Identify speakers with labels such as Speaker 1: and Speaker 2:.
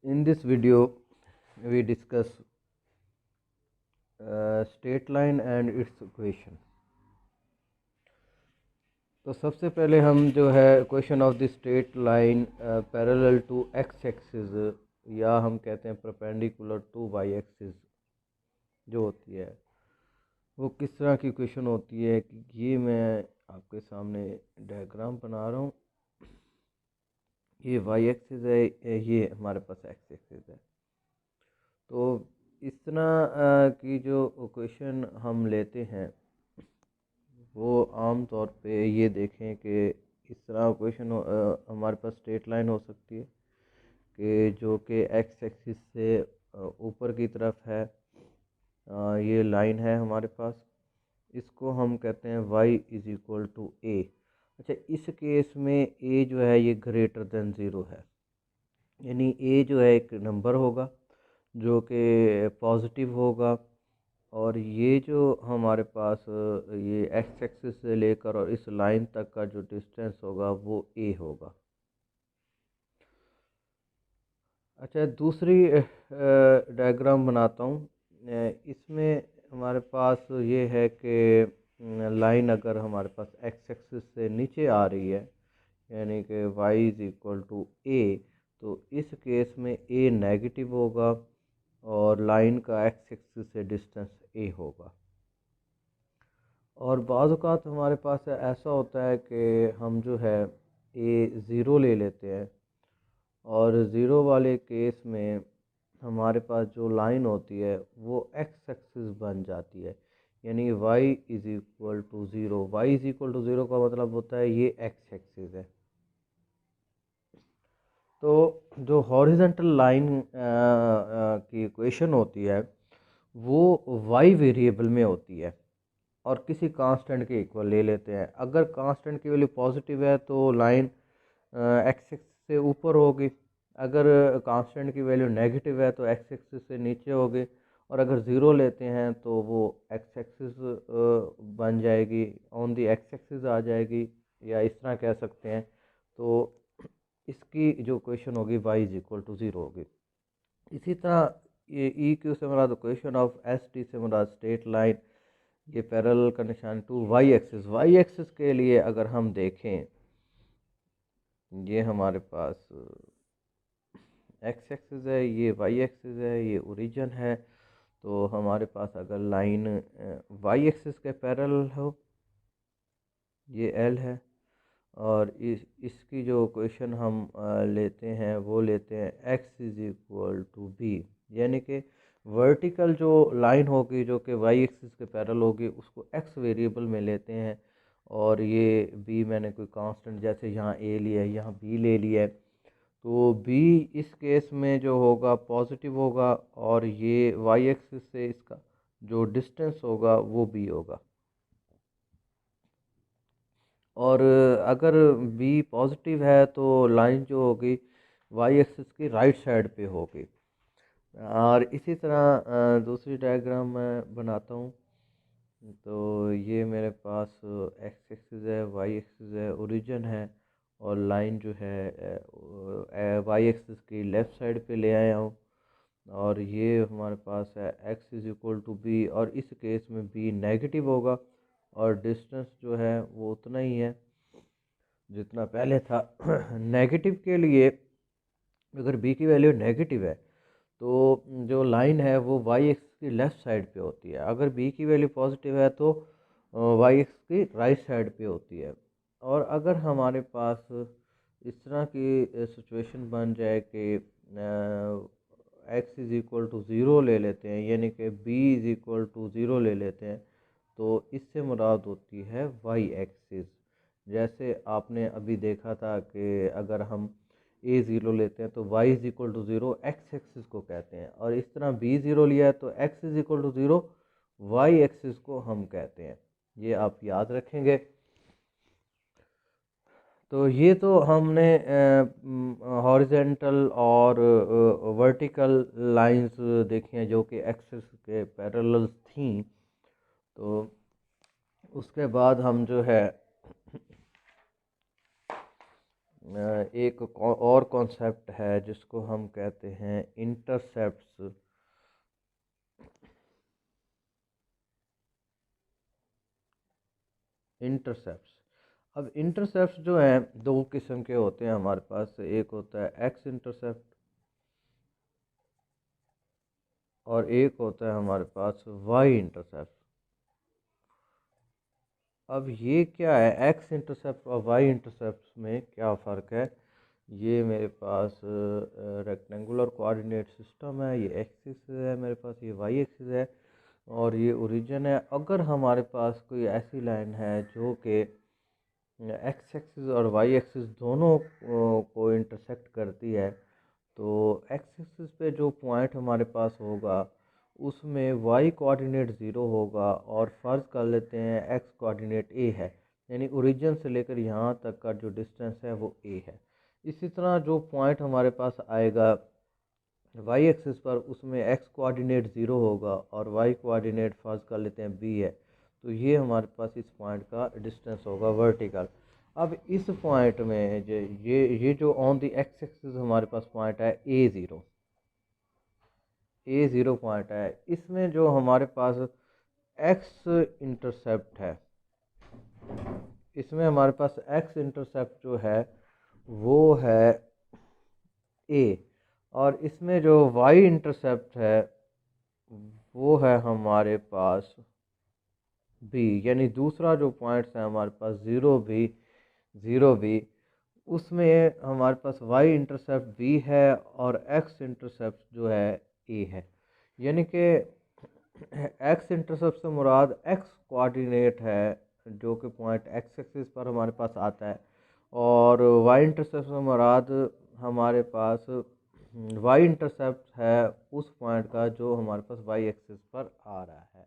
Speaker 1: In this video we discuss straight line and its equation। तो सबसे पहले हम जो है equation of the straight line parallel to X axis या हम कहते हैं परपेंडिकुलर टू वाई एक्सिस जो होती है वो किस तरह की इक्वेशन होती है कि ये मैं आपके सामने डायग्राम बना रहा हूँ। ये वाई एक्सिस है, ये हमारे पास एक्स एक्सिस है। तो इस तरह की जो इक्वेशन हम लेते हैं वो आम तौर पे ये देखें कि इस तरह इक्वेशन हमारे पास स्ट्रेट लाइन हो सकती है कि जो कि एक्स एक्सिस से ऊपर की तरफ है। ये लाइन है हमारे पास, इसको हम कहते हैं y इज़ इक्वल टू ए। अच्छा, इस केस में a जो है ये ग्रेटर देन ज़ीरो है, यानी a जो है एक नंबर होगा जो कि पॉजिटिव होगा और ये जो हमारे पास ये एक्स एक्सिस से लेकर और इस लाइन तक का जो डिस्टेंस होगा वो ए होगा। अच्छा, दूसरी डायग्राम बनाता हूँ। इसमें हमारे पास ये है कि लाइन अगर हमारे पास एक्स एक्सिस से नीचे आ रही है यानी कि y इज़ इक्वल टू ए, तो इस केस में a नेगेटिव होगा और लाइन का एक्स एक्सिस से डिस्टेंस a होगा। और बाज़ औक़ात हमारे पास ऐसा होता है कि हम जो है a ज़ीरो ले लेते हैं और ज़ीरो वाले केस में हमारे पास जो लाइन होती है वो एक्स एक्सिस बन जाती है, यानी y is equal to zero. y is equal to zero का मतलब होता है ये एक्स एक्सिस है। तो जो हॉरिजेंटल लाइन की इक्वेशन होती है वो y वेरिएबल में होती है और किसी कांस्टेंट के इक्वल ले लेते हैं। अगर कांस्टेंट की वैल्यू पॉजिटिव है तो लाइन एक्स एक्सिस से ऊपर होगी, अगर कांस्टेंट की वैल्यू नेगेटिव है तो एक्स एक्सिस से नीचे होगी, और अगर ज़ीरो लेते हैं तो वो एक्स एक्सिस बन जाएगी, ऑन दी एक्स एक्सिस आ जाएगी, या इस तरह कह सकते हैं। तो इसकी जो इक्वेशन होगी y is equal to zero होगी। इसी तरह ये ई क्यू से मुराद इक्वेशन ऑफ एस टी से मुराद स्ट्रेट लाइन, ये पैरेलल का निशान to Y axis. Y axis के लिए अगर हम देखें, ये हमारे पास एक्स एक्सिस है, ये वाई एक्सिस है, ये ओरिजिन है। तो हमारे पास अगर लाइन वाई एक्सिस के पैरेलल हो, ये एल है, और इसकी जो इक्वेशन हम लेते हैं वो लेते हैं X is equal to B, यानी कि वर्टिकल जो लाइन होगी जो कि वाई एक्सिस के पैरेलल होगी उसको एक्स वेरिएबल में लेते हैं, और ये बी मैंने कोई कांस्टेंट जैसे यहाँ ए लिया है यहाँ बी ले लिया है, तो बी इस केस में जो होगा पॉजिटिव होगा और ये वाई एक्सिस से इसका जो डिस्टेंस होगा वो बी होगा। और अगर बी पॉजिटिव है तो लाइन जो होगी वाई एक्सिस की राइट साइड पे होगी। और इसी तरह दूसरी डायग्राम मैं बनाता हूँ। तो ये मेरे पास एक्स एक्सिस है, वाई एक्सिस है, ओरिजिन है, और लाइन जो है वाई एक्सिस की लेफ़्ट साइड पे ले आया हूँ, और ये हमारे पास है X is equal to B, और इस केस में बी नेगेटिव होगा और डिस्टेंस जो है वो उतना ही है जितना पहले था। नेगेटिव के लिए अगर बी की वैल्यू नेगेटिव है तो जो लाइन है वो वाई एक्स की लेफ़्ट साइड पे होती है, अगर बी की वैल्यू पॉजिटिव है तो वाई एक्स की राइट साइड पे होती है। और अगर हमारे पास इस तरह की सिचुएशन बन जाए कि X is equal to zero ले लेते हैं, यानी कि B is equal to zero ले लेते हैं, तो इससे मुराद होती है वाई एक्सिस। जैसे आपने अभी देखा था कि अगर हम ए ज़ीरो लेते हैं तो Y is equal to zero X axis को कहते हैं, और इस तरह बी ज़ीरो लिया है तो X is equal to zero Y axis को हम कहते हैं। ये आप याद रखेंगे। तो ये तो हमने हॉरिजेंटल और वर्टिकल लाइंस देखी हैं जो कि एक्सिस के पैरेलल थी। तो उसके बाद हम जो है एक और कॉन्सेप्ट है जिसको हम कहते हैं इंटरसेप्ट्स। इंटरसेप्ट्स, अब इंटरसेप्ट्स जो हैं दो किस्म के होते हैं हमारे पास। एक होता है एक्स इंटरसेप्ट और एक होता है हमारे पास वाई इंटरसेप्ट। अब ये क्या है, एक्स इंटरसेप्ट और वाई इंटरसेप्ट में क्या फ़र्क है? ये मेरे पास रेक्टेंगुलर कोऑर्डिनेट सिस्टम है, ये एक्सिस है मेरे पास, ये वाई एक्सिस है और ये ओरिजिन है। अगर हमारे पास कोई ऐसी लाइन है जो कि एक्स एक्सिस और वाई एक्सिस दोनों को इंटरसेक्ट करती है, तो एक्स एक्सिस पे जो पॉइंट हमारे पास होगा उसमें वाई कोऑर्डिनेट ज़ीरो होगा और फ़र्ज़ कर लेते हैं एक्स कोऑर्डिनेट ए है, यानी ओरिजिन से लेकर यहाँ तक का जो डिस्टेंस है वो ए है। इसी तरह जो पॉइंट हमारे पास आएगा वाई एक्सिस पर उसमें एक्स कोऑर्डिनेट ज़ीरो होगा और वाई कोऑर्डिनेट फ़र्ज़ कर लेते हैं बी है, तो ये हमारे पास इस पॉइंट का डिस्टेंस होगा वर्टिकल। अब इस पॉइंट में ये जो ऑन द एक्स एक्सिस हमारे पास पॉइंट है ए ज़ीरो पॉइंट है, इसमें जो हमारे पास एक्स इंटरसेप्ट है, इसमें हमारे पास एक्स इंटरसेप्ट जो है वो है ए और इसमें जो वाई इंटरसेप्ट है वो है हमारे पास बी, यानी दूसरा जो पॉइंट्स है हमारे पास ज़ीरो भी उसमें हमारे पास वाई इंटरसेप्ट बी है और एक्स इंटरसेप्ट जो है ए है। यानी कि एक्स इंटरसेप्ट से मुराद एक्स कोऑर्डिनेट है जो कि पॉइंट एक्स एक्सिस पर हमारे पास आता है और वाई इंटरसेप्ट से मुराद हमारे पास वाई इंटरसेप्ट है उस पॉइंट का जो हमारे पास वाई एक्सिस पर आ रहा है।